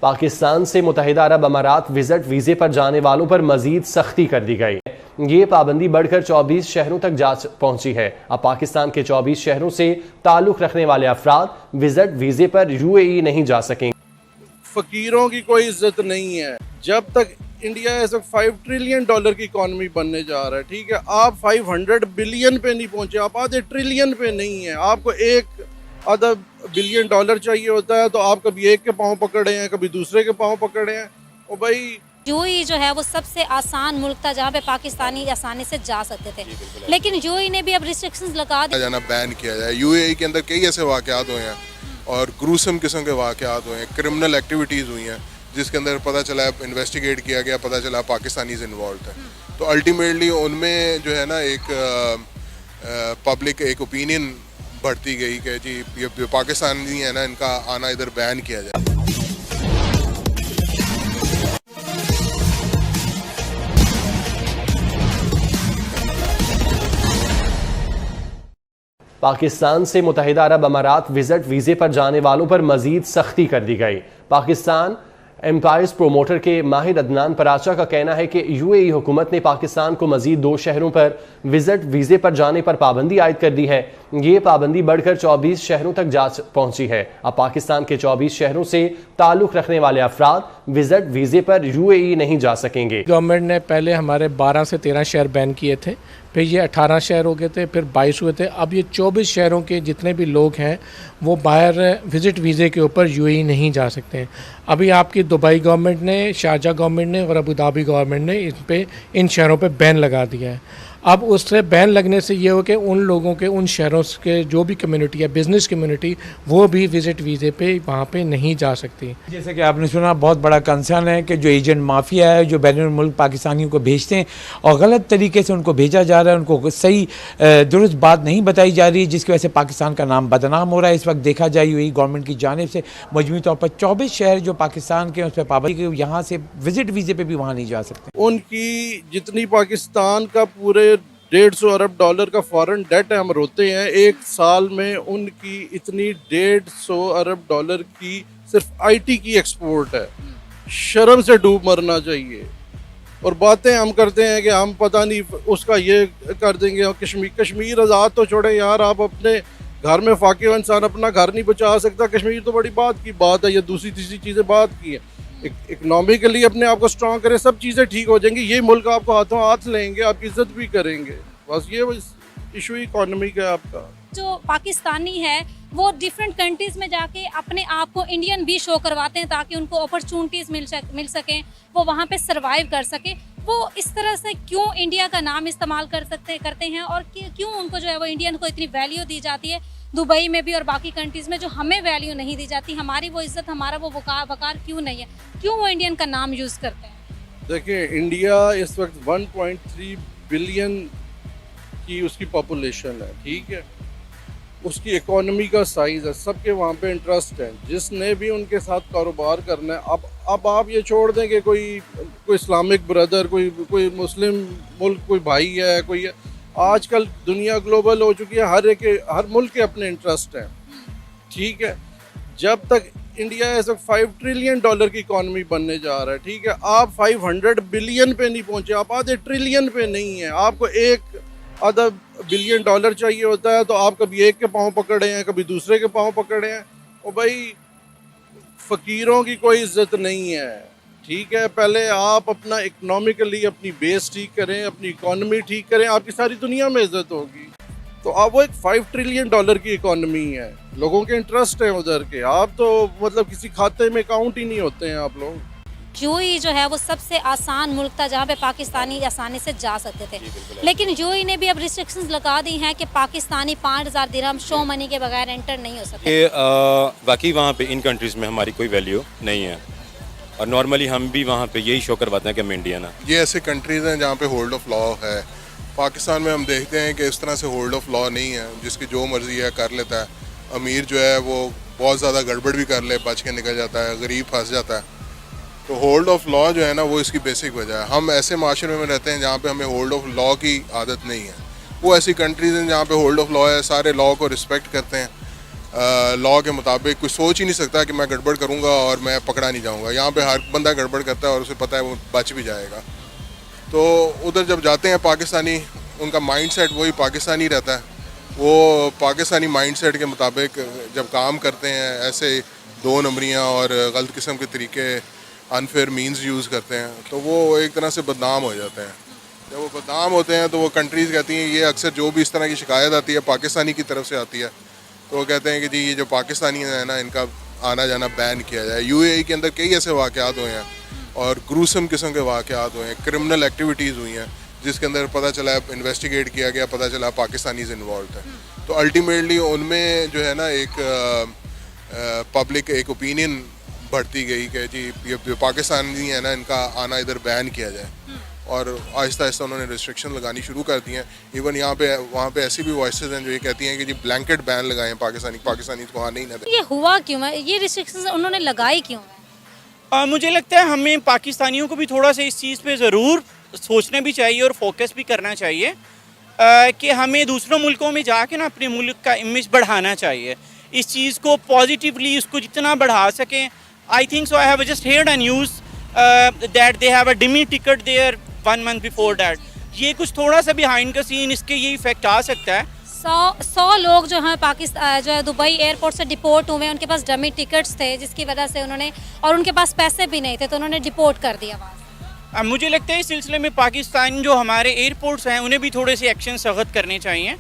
पाकिस्तान से मुत्तहिदा अरब अमारात विजिट वीजे पर जाने वालों पर मजीद सख्ती कर दी गई। ये पाबंदी बढ़कर 24 शहरों तक जा पहुंची है। अब पाकिस्तान के 24 शहरों से ताल्लुक रखने वाले अफराद विजिट वीजे पर यूएई नहीं जा सकेंगे। फकीरों की कोई इज्जत नहीं है। जब तक इंडिया इस वक्त $5 ट्रिलियन की इकॉनमी बनने जा रहा है, ठीक है, आप 500 बिलियन पे नहीं पहुंचे, आप आधे ट्रिलियन पे नहीं है। आपको एक आधा $1 बिलियन चाहिए होता है, तो आप कभी एक के पाँव पकड़े हैं, कभी दूसरे के पाँव पकड़े हैं। और भाई यूएई जो है वो सबसे आसान मुल्क था जहाँ पे पाकिस्तानी आसानी से जा सकते थे, लेकिन यूएई ने भी अब रिस्ट्रिक्शंस लगा दी, जाना बैन किया जाए। यूएई के अंदर कई ऐसे वाकयात हुए हैं और ग्रूसम किस्म के वाकयात हुए हैं, क्रिमिनल एक्टिविटीज़ हुई हैं जिसके अंदर पता चला, इन्वेस्टिगेट किया गया, पता चला पाकिस्तानीज इन्वॉल्व थे। तो अल्टीमेटली उनमें जो है ना एक पब्लिक एक ओपिनियन बढ़ती गई कि जी ये पाकिस्तानी है ना, इनका आना इधर बैन किया जाए। पाकिस्तान से मुत्तहिदा अरब अमारात विजिट वीजे पर जाने वालों पर मजीद सख्ती कर दी गई। पाकिस्तान एम्पायर्स प्रोमोटर के माहिर अदनान पराचा का कहना है कि यूएई हुकूमत ने पाकिस्तान को मजीद 2 शहरों पर विजिट वीजे पर जाने पर पाबंदी आयद कर दी है। ये पाबंदी बढ़कर 24 शहरों तक जा पहुंची है। अब पाकिस्तान के 24 शहरों से ताल्लुक रखने वाले अफराद विजिट वीजे पर यूएई नहीं जा सकेंगे। गवर्नमेंट ने पहले हमारे 12 से 13 शहर बैन किए थे, फिर ये 18 शहर हो गए थे, फिर 22 हुए थे। अब ये 24 शहरों के जितने भी लोग हैं वो बाहर विजिट वीज़े के ऊपर यूएई नहीं जा सकते हैं। अभी आपकी दुबई गवर्नमेंट ने, शारजा गवर्नमेंट ने और अबू धाबी गवर्नमेंट ने इन शहरों पे बैन लगा दिया है। अब उससे बैन लगने से ये हो कि उन लोगों के, उन शहरों के जो भी कम्युनिटी है, बिज़नेस कम्युनिटी, वो भी विजिट वीज़े पे वहाँ पे नहीं जा सकती। जैसे कि आपने सुना, बहुत बड़ा कंसर्न है कि जो एजेंट माफिया है जो बैनुल मुल्क पाकिस्तानियों को भेजते हैं और गलत तरीके से उनको भेजा जा रहा है, उनको सही दुरुस्त बात नहीं बताई जा रही, जिसकी वजह से पाकिस्तान का नाम बदनाम हो रहा है। इस वक्त देखा जाए यूएई गवर्नमेंट की जानिब से मजमूई तौर पर 24 शहर जो पाकिस्तान के, उस पर पाबंदी, यहाँ से विजिट वीज़े पर भी वहाँ नहीं जा सकते। उनकी जितनी पाकिस्तान का पूरे $150 अरब का फॉरेन डेट है, हम रोते हैं, एक साल में उनकी इतनी $150 अरब की सिर्फ आईटी की एक्सपोर्ट है। शर्म से डूब मरना चाहिए। और बातें हम करते हैं कि हम पता नहीं उसका ये कर देंगे। कश्मीर आज़ाद तो छोड़े यार, आप अपने घर में फाके हो, इंसान अपना घर नहीं बचा सकता। कश्मीर तो बड़ी बात की बात है, ये दूसरी तीसरी चीज़ें बात की है। इकोनॉमिकली अपने आप को स्ट्रॉन्ग करें, सब चीज़ें ठीक हो जाएंगी। ये मुल्क आपको हाथों हाथ लेंगे, आपकी इज्जत भी करेंगे। बस ये इशू इकोनॉमी का है आपका। जो पाकिस्तानी है वो डिफरेंट कंट्रीज़ में जाके अपने आप को इंडियन भी शो करवाते हैं ताकि उनको अपॉर्चुनिटीज़ मिल सकें, वो वहाँ पे सरवाइव कर सके। वो इस तरह से क्यों इंडिया का नाम इस्तेमाल करते हैं और क्यों उनको जो है वो इंडियन को इतनी वैल्यू दी जाती है दुबई में भी और बाकी कंट्रीज़ में, जो हमें वैल्यू नहीं दी जाती। हमारी वो इज्जत, हमारा वो वकार क्यों नहीं है, क्यों वो इंडियन का नाम यूज़ करते हैं? देखिए, इंडिया इस वक्त 1.3 बिलियन की उसकी पॉपुलेशन है, ठीक है, उसकी इकोनॉमी का साइज़ है, सबके वहाँ पे इंटरेस्ट है। जिसने भी उनके साथ कारोबार करना है, अब आप ये छोड़ दें कि कोई इस्लामिक ब्रदर, कोई मुस्लिम मुल्क, कोई भाई है, कोई है। आजकल दुनिया ग्लोबल हो चुकी है, हर मुल्क के अपने इंटरेस्ट हैं, ठीक है। जब तक इंडिया इस वक्त $5 ट्रिलियन की इकॉनमी बनने जा रहा है, ठीक है, आप 500 बिलियन पे नहीं पहुंचे, आप आधे ट्रिलियन पे नहीं है। आपको एक आधा $1 बिलियन चाहिए होता है, तो आप कभी एक के पाँव पकड़े हैं, कभी दूसरे के पाँव पकड़े हैं। और भाई फ़कीरों की कोई इज्जत नहीं है, ठीक है। पहले आप अपना इकोनॉमिकली अपनी बेस ठीक करें, अपनी इकोनॉमी ठीक करें, आपकी सारी दुनिया में इज्जत होगी। तो अब वो एक $5 ट्रिलियन की इकोनॉमी है, लोगों के इंटरेस्ट हैं उधर के। आप तो मतलब किसी खाते में काउंट ही नहीं होते हैं आप लोग। यूएई जो है वो सबसे आसान मुल्क था जहाँ पे पाकिस्तानी आसानी से जा सकते थे, लेकिन यूएई ने भी अब रिस्ट्रिक्शंस लगा दी हैं कि पाकिस्तानी 5000 दिरहम शो मनी के बगैर एंटर नहीं हो सकते। बाकी वहाँ पे इन कंट्रीज़ में हमारी कोई वैल्यू नहीं है और नॉर्मली हम भी वहाँ पे यही शो करवाते हैं कि हम इंडियन हैं। ये ऐसे कंट्रीज़ हैं जहाँ पे होल्ड ऑफ लॉ है। पाकिस्तान में हम देखते हैं कि इस तरह से होल्ड ऑफ लॉ नहीं है, जिसकी जो मर्जी है कर लेता है। अमीर जो है वो बहुत ज़्यादा गड़बड़ भी कर ले, बच के निकल जाता है, गरीब फंस जाता है। तो होल्ड ऑफ लॉ जो है ना, वो इसकी बेसिक वजह है। हम ऐसे माशरे में रहते हैं जहाँ पे हमें होल्ड ऑफ लॉ की आदत नहीं है। वो ऐसी कंट्रीज़ हैं जहाँ पे होल्ड ऑफ लॉ है, सारे लॉ को रिस्पेक्ट करते हैं। लॉ के मुताबिक कोई सोच ही नहीं सकता कि मैं गड़बड़ करूँगा और मैं पकड़ा नहीं जाऊँगा। यहाँ पे हर बंदा गड़बड़ करता है और उसे पता है वो बच भी जाएगा। तो उधर जब जाते हैं पाकिस्तानी, उनका माइंडसेट वही पाकिस्तानी रहता है। वो पाकिस्तानी माइंडसेट के मुताबिक जब काम करते हैं, ऐसे दो नंबरियाँ और गलत किस्म के तरीके, अनफेयर मीन्स यूज़ करते हैं, तो वो एक तरह से बदनाम हो जाते हैं। जब वो बदनाम होते हैं तो वो कंट्रीज़ कहती हैं, ये अक्सर जो भी इस तरह की शिकायत आती है पाकिस्तानी की तरफ से आती है, तो वो कहते हैं कि जी ये जो पाकिस्तानी है ना, इनका आना जाना बैन किया जाए। यूएई के अंदर कई ऐसे वाक़यात हुए हैं और ग्रूसम किस्म के वाक़यात हुए हैं, क्रिमिनल एक्टिविटीज़ हुई हैं जिसके अंदर पता चला, इन्वेस्टिगेट किया गया, पता चला पाकिस्तानीज़ इन्वॉल्व है। तो अल्टीमेटली उनमें जो है ना एक पब्लिक एक ओपिनियन बढ़ती गई कि जी ये जो पाकिस्तानी है ना, इनका आना इधर बैन किया जाए, और आहिस्ता आहिस्ता उन्होंने रिस्ट्रिक्शन लगानी शुरू कर दी हैं। इवन यहाँ पे वहाँ पे ऐसी भी वॉइसेस हैं जो ये कहती हैं कि जी ब्लैंकेट बैन लगाएं पाकिस्तानी को आने ही ना दें। ये हुआ क्यों है, ये रिस्ट्रिक्शंस उन्होंने लगाई क्यों है? मुझे लगता है हमें पाकिस्तानियों को भी थोड़ा सा इस चीज़ पे ज़रूर सोचना भी चाहिए और फोकस भी करना चाहिए कि हमें दूसरों मुल्कों में जाके ना अपने मुल्क का इमेज बढ़ाना चाहिए। इस चीज़ को पॉजिटिवली उसको जितना बढ़ा सकें। I think so I have just heard a news that they have a dummy ticket there 1 month before that. ये कुछ थोड़ा सा बिहाइंड का सीन इसके ये इफेक्ट आ सकता है। 100 लोग जो हैं पाकिस्तान जो है दुबई एयरपोर्ट से डिपोर्ट हुए, उनके पास डमी टिकट्स थे जिसकी वजह से उन्होंने, और उनके पास पैसे भी नहीं थे तो उन्होंने डिपोर्ट कर दिया वहाँ। मुझे लगता है इस सिलसिले में पाकिस्तान जो हमारे एयरपोर्ट्स हैं उन्हें भी थोड़े से एक्शन सख्त करने चाहिए।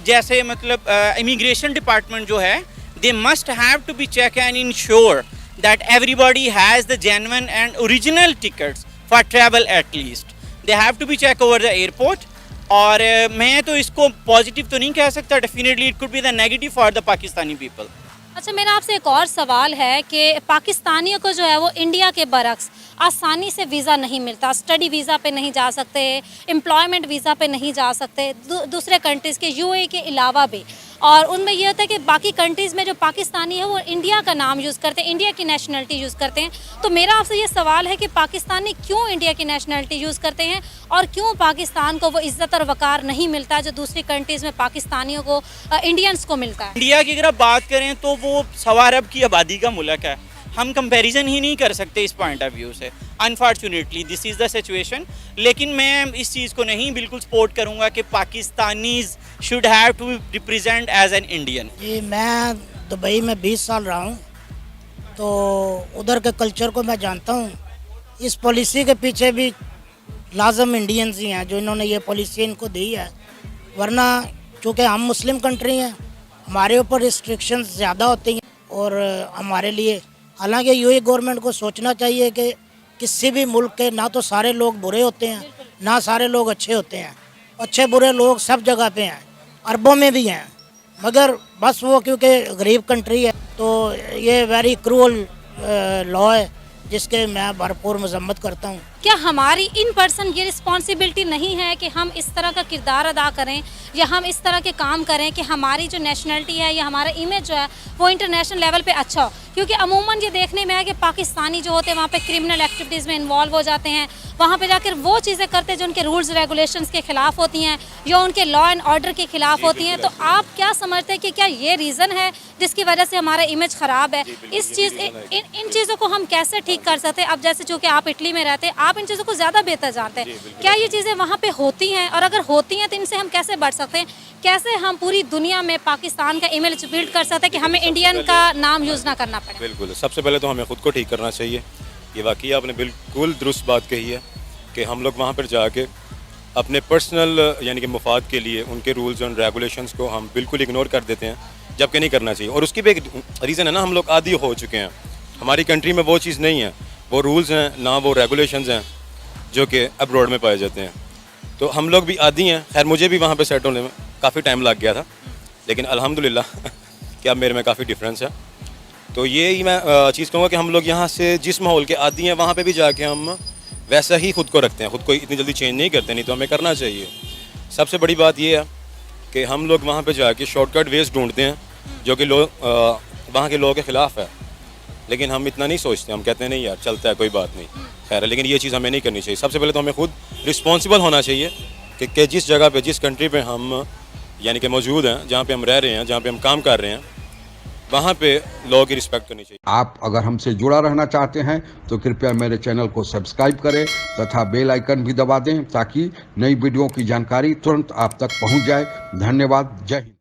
जैसे मतलब इमिग्रेशन डिपार्टमेंट जो है, they must have to be check and ensure that everybody has the genuine and original tickets for travel at least. They have to be check over the airport. और मैं तो इसको पॉजिटिव तो नहीं कह सकता, definitely it could be the negative for the Pakistani people. अच्छा, मेरा आपसे एक और सवाल है कि पाकिस्तानियों को जो है वो इंडिया के बरक्स आसानी से वीज़ा नहीं मिलता, स्टडी वीज़ा पे नहीं जा सकते, एम्प्लॉयमेंट वीज़ा पे नहीं जा सकते, दूसरे कंट्रीज़ के यूएई के अलावा भी। और उनमें यह होता है कि बाकी कंट्रीज़ में जो पाकिस्तानी है वो इंडिया का नाम यूज़ करते हैं, इंडिया की नेशनलिटी यूज़ करते हैं। तो मेरा आपसे ये सवाल है कि पाकिस्तानी क्यों इंडिया की नेशनलिटी यूज़ करते हैं और क्यों पाकिस्तान को वो इज़्ज़त और वक़ार नहीं मिलता जो दूसरी कंट्रीज़ में पाकिस्तानियों को, इंडियंस को मिलता है। इंडिया की अगर बात करें तो वो 1.25 अरब की आबादी का मुल्क है। हम कंपैरिजन ही नहीं कर सकते इस पॉइंट ऑफ व्यू से। Unfortunately this is the situation. लेकिन मैं इस चीज़ को नहीं बिल्कुल सपोर्ट करूँगा कि Pakistanis should have to represent as an Indian. जी, मैं दुबई में 20 साल रहा हूँ, तो उधर के कल्चर को मैं जानता हूँ। इस पॉलिसी के पीछे भी लाजम इंडियंस ही हैं जो इन्होंने ये पॉलिसी इनको दी है। वरना चूँकि हम मुस्लिम कंट्री हैं, हमारे ऊपर रिस्ट्रिक्शंस ज़्यादा होती हैं और हमारे लिए, हालांकि यूएई गवर्नमेंट को सोचना चाहिए कि किसी भी मुल्क के ना तो सारे लोग बुरे होते हैं ना सारे लोग अच्छे होते हैं। अच्छे बुरे लोग सब जगह पे हैं, अरबों में भी हैं, मगर बस वो क्योंकि गरीब कंट्री है तो ये वेरी क्रूअल लॉ है जिसके मैं भरपूर मजम्मत करता हूँ। क्या हमारी इन पर्सन ये रिस्पॉन्सिबिलिटी नहीं है कि हम इस तरह का किरदार अदा करें या हम इस तरह के काम करें कि हमारी जो नेशनलिटी है या हमारा इमेज जो है वो इंटरनेशनल लेवल पे अच्छा हो? क्योंकि अमूमन ये देखने में है कि पाकिस्तानी जो होते हैं वहाँ पे क्रिमिनल एक्टिविटीज़ में इन्वॉल्व हो जाते हैं, वहाँ पे जाकर वो चीज़ें करते हैं जो उनके रूल्स रेगुलेशंस के ख़िलाफ़ होती हैं या उनके लॉ एंड ऑर्डर के ख़िलाफ़ होती हैं। तो आप क्या समझते हैं कि क्या ये रीज़न है जिसकी वजह से हमारा इमेज ख़राब है? इस चीज़ इन चीज़ों को हम कैसे ठीक कर सकते हैं? अब जैसे चूँकि आप इटली में रहते हैं, आप इन चीज़ों को ज़्यादा बेहतर जानते हैं। क्या ये चीज़ें वहाँ पे होती हैं और अगर होती हैं तो इनसे हम कैसे बढ़ सकते हैं? कैसे हम पूरी दुनिया में पाकिस्तान का इमेज बिल्ड कर सकते हैं कि हमें इंडियन का नाम यूज़ ना करना पड़े? बिल्कुल, सबसे पहले तो हमें ख़ुद को ठीक करना चाहिए। ये वाकई आपने बिल्कुल दुरुस्त बात कही है कि हम लोग वहाँ पर जाके अपने पर्सनल यानी कि मुफाद के लिए उनके रूल्स एंड रेगुलेशंस को हम बिल्कुल इग्नोर कर देते हैं, जबकि नहीं करना चाहिए। और उसकी भी एक रीज़न है ना, हम लोग आदी हो चुके हैं। हमारी कंट्री में वो चीज़ नहीं है, वो रूल्स हैं ना वो रेगुलेशंस हैं जो कि अब्रॉड में पाए जाते हैं। तो हम लोग भी आदी हैं। खैर मुझे भी वहाँ पे सेट होने में काफ़ी टाइम लग गया था, लेकिन अल्हम्दुलिल्लाह कि अब मेरे में काफ़ी डिफरेंस है। तो ये ही मैं चीज़ कहूँगा कि हम लोग यहाँ से जिस माहौल के आदी हैं वहाँ पे भी जाके हम वैसा ही ख़ुद को रखते हैं, ख़ुद को इतनी जल्दी चेंज नहीं करते, नहीं तो हमें करना चाहिए। सबसे बड़ी बात ये है कि हम लोग वहाँ पे जाके शॉर्टकट वेज ढूंढते हैं जो कि लोग वहाँ के लोगों के ख़िलाफ़ है, लेकिन हम इतना नहीं सोचते। हम कहते हैं नहीं यार चलता है, कोई बात नहीं, खैर है। लेकिन ये चीज़ हमें नहीं करनी चाहिए। सबसे पहले तो हमें खुद रिस्पॉन्सिबल होना चाहिए कि जिस जगह पे, जिस कंट्री पे हम यानी कि मौजूद हैं, जहाँ पे हम रह रहे हैं, जहाँ पे हम काम कर रहे हैं, वहाँ पे लॉ की रिस्पेक्ट करनी चाहिए। आप अगर हमसे जुड़ा रहना चाहते हैं तो कृपया मेरे चैनल को सब्सक्राइब करें तथा बेल आइकन भी दबा दें ताकि नई वीडियो की जानकारी तुरंत आप तक पहुंच जाए। धन्यवाद। जय हिंद।